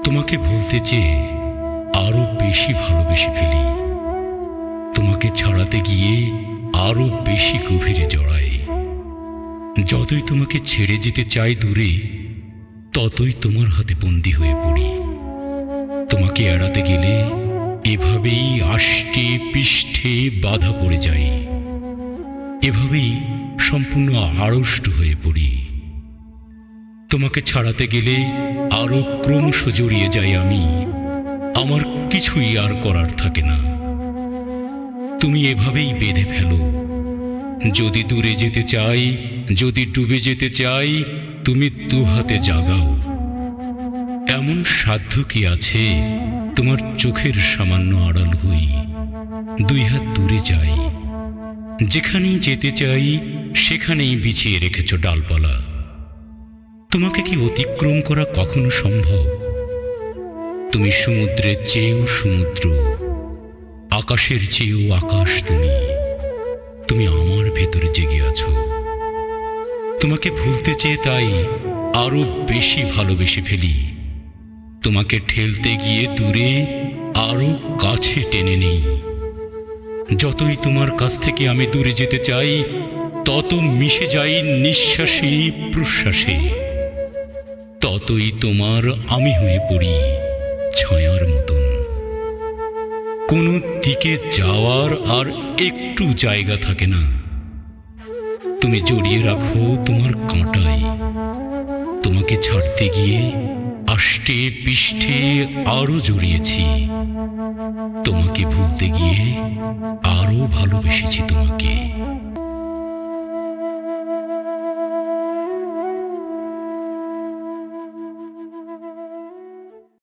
তোমাকে ভুলতে চেয়ে আরো বেশি ভালোবেসে ফেলি। তোমাকে ছাড়াতে গিয়ে আরো বেশি গভীরে জড়াই। যতই তোমাকে ছেড়ে যেতে চাই দূরে, ততই তোমার হাতে বন্দী হয়ে পড়ি। তোমাকে এড়াতে গেলে এভাবেই আষ্টে পৃষ্ঠে বাধা পড়ে যাই। এভাবেই সম্পূর্ণ আড়ষ্ট হয়ে পড়ি। তোমাকে ছাড়াতে গেলে আরো ক্রমশ জড়িয়ে যাই আমি। আমার কিছুই আর করার থাকে না। তুমি এভাবেই বেঁধে ফেলো। যদি দূরে যেতে চাই, যদি ডুবে যেতে চাই, তুমি দুহাতে জাগাও। এমন সাধ্য কি আছে তোমার চোখের সামান্য আড়াল হই, দুই হাত দূরে যাই। যেখানেই যেতে চাই সেখানেই বিছিয়ে রেখেছ ডালপালা। তোমাকে কি অতিক্রম করা কখনো সম্ভব? তুমি সমুদ্রের চেয়েও সমুদ্র, আকাশের চেয়েও আকাশ। তুমি আমার ভেতরে জেগে আছো। তোমাকে ভুলতে চেয়ে তাই আরো বেশি ভালোবেসে ফেলি। তোমাকে ঠেলতে গিয়ে দূরে আরো কাছে টেনে নেই। যতই তোমার কাছ থেকে আমি দূরে যেতে চাই, তত মিশে যাই নিঃশ্বাসে প্রশ্বাসে। ততই তোমার আমি হয়ে পড়ি ছায়ার মতন। কোনো দিকে যাওয়ার আর একটু জায়গা থাকে না। তুমি জড়িয়ে রাখো তোমার কাঁটায়। তোমাকে ছাড়তে গিয়ে আষ্টে পৃষ্ঠে আরো জড়িয়েছি। তোমাকে ভুলতে গিয়ে আরো ভালোবেসেছি তোমাকে।